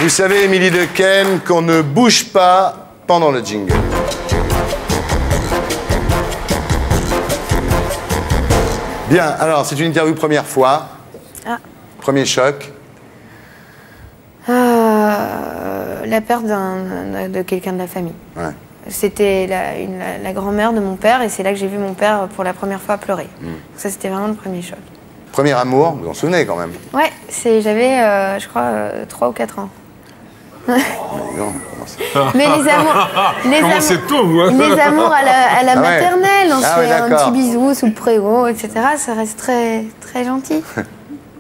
Vous savez, Émilie Dequesne, qu'on ne bouge pas pendant le jingle. Bien, alors, c'est une interview première fois. Ah. Premier choc. La perte de quelqu'un de la famille. Ouais. C'était la grand-mère de mon père et c'est là que j'ai vu mon père pour la première fois pleurer. Ça, c'était vraiment le premier choc. Premier amour, vous vous en souvenez quand même. Ouais, j'avais, je crois, 3 ou 4 ans. Non, comment ça Mais les amours... C'est tôt, hein. Les amours à la Ah ouais. maternelle, on se Ah ouais, fait un d'accord. petit bisou sous le préau, etc. Ça reste très, très gentil.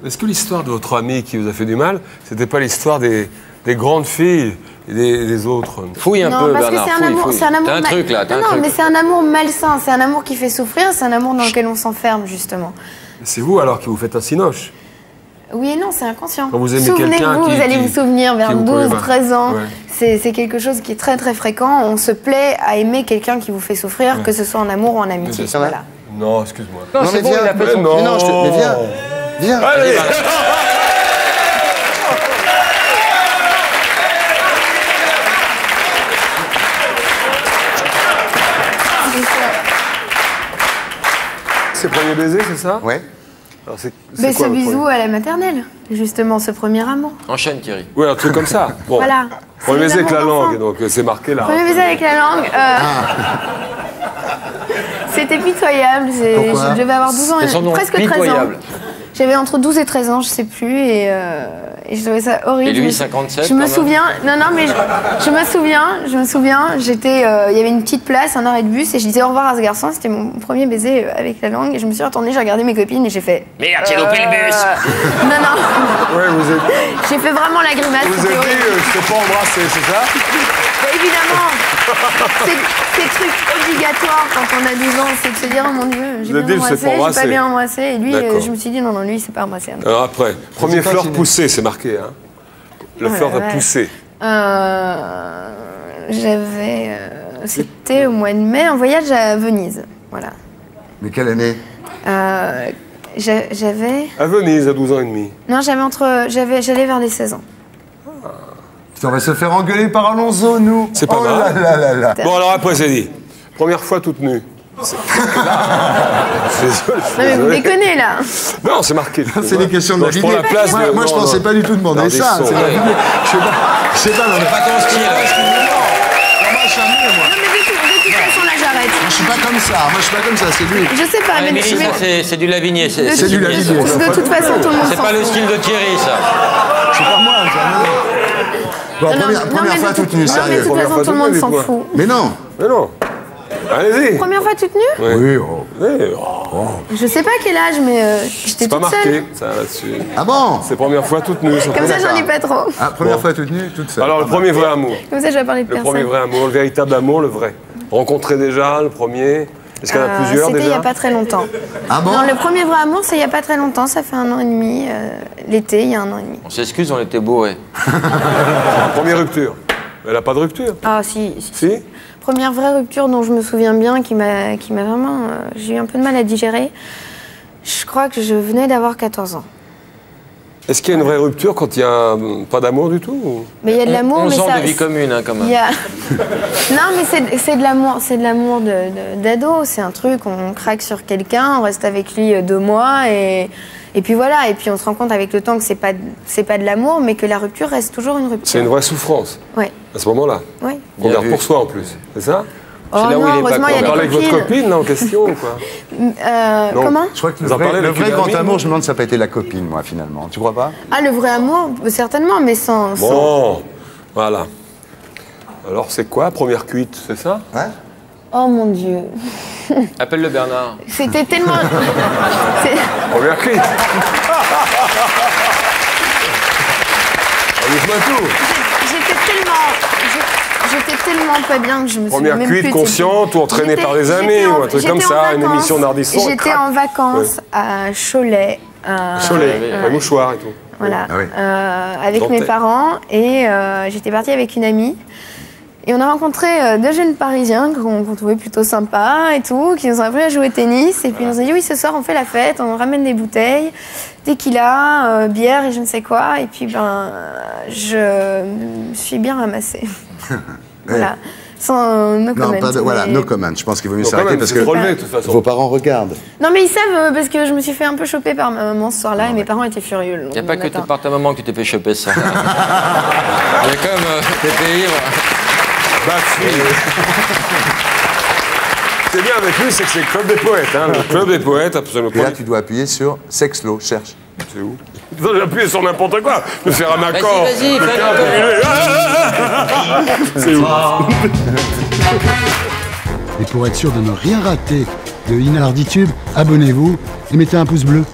Est-ce que l'histoire de votre ami qui vous a fait du mal, c'était pas l'histoire des grandes filles et des autres? Fouille un Non, peu, parce que Bernard, c'est un amour, fouille. c'est un amour T'as un truc là, t'as un non, truc. mais c'est un amour malsain, c'est un amour qui fait souffrir, c'est un amour dans lequel on s'enferme justement. C'est vous alors qui vous faites un cinoche. Oui et non, c'est inconscient. Quand vous aimez quelqu'un Souvenez-vous, qui- vous allez qui- vous souvenir vers qui vous 12, plaît, 13 ans. ouais. C'est quelque chose qui est très très fréquent. On se plaît à aimer quelqu'un qui vous fait souffrir, que ce soit en amour ou en amitié. ça. Voilà. Non, excuse-moi. Non, c'est bon, viens. il a fait son... Mais non, mais viens. Viens. Allez. C'est le premier baiser, c'est ça? Ouais. Alors, c'est Mais quoi, ce le bisou premier à la maternelle, justement, ce premier amour. Enchaîne, Thierry. Ouais, un truc comme ça. Bon. Voilà. Premier C'est baiser avec les la amours langue, d'enfant. donc c'est marqué là. Premier baiser avec la langue. C'était pitoyable. Pourquoi Je devais avoir 12 ans, C'est son nom, presque 13 ans. pitoyable. J'avais entre 12 et 13 ans, je sais plus, et je trouvais ça horrible. Et lui, Je me- 57, Je me quand même. souviens, non, mais je me souviens, j'étais, il y avait une petite place, un arrêt de bus, et je disais au revoir à ce garçon, c'était mon premier baiser avec la langue, et je me suis retournée, j'ai regardé mes copines, et j'ai fait... Merde, j'ai loupé le bus. Non, Ouais, vous êtes, j'ai fait vraiment la grimace, vous c'était êtes dit, horrible. je t'ai pas embrassé, c'est ça? Bah, évidemment, c'est le truc obligatoire quand on a 12 ans, c'est de se dire, oh mon Dieu, j'ai Vous avez bien dit, je sais embrassé, pas j'ai embrasser. pas bien embrassé, et lui, D'accord. je me suis dit, non, lui, c'est pas embrassé. Alors après, premier pas fleur fini. poussée, c'est marqué, hein? La Oh fleur là va là. pousser. J'avais. C'était au mois de mai, un voyage à Venise. Voilà. Mais quelle année? J'avais. À Venise, à 12 ans et demi. Non, j'allais vers les 16 ans. Putain, on va se faire engueuler par Alonso, nous. C'est pas Oh mal. là là là là. Bon, alors après, c'est dit. Première fois toute nue. C'est- Je suis désolé, je suis Non, mais vous désolé. déconnez là. Non, c'est marqué. C'est des questions de Non, la je vidéo. prends la place Moi, de- moi, je non, pensais non. pas du tout demander Non, ça. des C'est sons, la ouais. vidéo. Je sais pas, non, mais Pas ton style. moi, je suis un nul, moi. Non, mais de toute façon, là, j'arrête. Je suis pas comme ça. Moi, je suis pas comme ça. C'est lui. Je sais pas, Ah, mais. Émilie, ça, c'est du Lavigné. C'est du Lavigné. De toute façon, tout le monde C'est s'en pas le fout. style de Thierry, ça. C'est pas moi. Bon, Non, première mais fois de toute nue, non, mais de sérieux. toute Première façon, fois tout le toute monde nue, s'en dites-moi. fout. Mais non. Mais non. Allez-y. Première fois toute nue Ouais. Oui, oh. Ouais, oh, Je sais pas quel âge, mais j'étais c'est pas toute seule. marqué, ça, là-dessus. Ah bon? C'est première fois toute nue. Comme ça, j'en ai pas trop. Ah, première fois toute nue, toute seule. Alors, le premier vrai amour. Comme ça, je vais parler de Le premier personne. vrai amour, le véritable amour, le vrai. Rencontré déjà, le premier. Est-ce qu'il y en a plusieurs C'était il déjà? n'y a pas très longtemps. Ah bon? Non, le premier vrai amour, c'est il n'y a pas très longtemps, ça fait 1 an et demi. L'été, il y a 1 an et demi. On s'excuse, on était bourrés. Première rupture. Elle n'a pas de rupture. Ah, si. Si? Première vraie rupture dont je me souviens bien, qui m'a vraiment. J'ai eu un peu de mal à digérer. Je crois que je venais d'avoir 14 ans. Est-ce qu'il y a une vraie rupture quand il n'y a pas d'amour du tout ou... Mais il y a de l'amour, 11 mais ans ça. de vie commune, hein, quand il même. y a- Non, mais c'est de l'amour, d'ado. C'est un truc, on craque sur quelqu'un, on reste avec lui 2 mois et puis voilà. Et puis on se rend compte avec le temps que c'est pas de l'amour, mais que la rupture reste toujours une rupture. C'est une vraie souffrance, Ouais, à ce moment-là. ouais. Qu'on Bien garde vu. pour soi en plus. C'est ça? Oh là où non, il est pas heureusement, il y a Vous des parlez avec votre copines. copine là, en question ou quoi? Non. Comment? Je crois que Vous en parlez le avec vrai une grand amie, amour, vous je me demande si ça n'a pas été la copine, moi, finalement. Tu crois pas? Ah, le vrai amour, certainement, mais sans... Bon, voilà. Alors c'est quoi, première cuite, c'est ça? Ouais. Oh mon Dieu. Appelle-le Bernard. C'était tellement... Première cuite. Dites-moi tout. J'étais tellement pas bien que je me Première souviens même cuite plus. consciente ou entraînée J'étais- par des amis j'étais en- ou un truc comme j'étais en ça, une vacances. émission d'Ardisson. J'étais en vacances à Cholet. Cholet, ouais. un mouchoir et tout. Voilà. Ah oui. Avec Dentelle. mes parents et j'étais partie avec une amie. Et on a rencontré 2 jeunes Parisiens qu'on trouvait plutôt sympas et tout, qui nous ont appris à jouer au tennis. Et puis, ils nous ont dit, oui, ce soir, on fait la fête, on ramène des bouteilles, tequila, bière et je ne sais quoi. Et puis, je me suis bien ramassée. Voilà. Sans no comment. Voilà, no comment. Je pense qu'il vaut mieux s'arrêter parce que relevé, de toute façon. vos parents regardent. Non, mais ils savent, parce que je me suis fait un peu choper par ma maman ce soir-là et mes parents étaient furieux. Il n'y a pas que par ta maman que tu t'es fait choper ça. Il y a quand même t'étais ivre. Bah, c'est bien avec lui, c'est que c'est le club des poètes. Hein, le club des poètes, absolument. Et là, tu dois appuyer sur Sexlo, cherche. C'est où? J'ai appuyé sur n'importe quoi. Je vais faire un accord. Vas-y, fais un accord. C'est où? Et pour être sûr de ne rien rater de Inarditube, abonnez-vous et mettez un pouce bleu.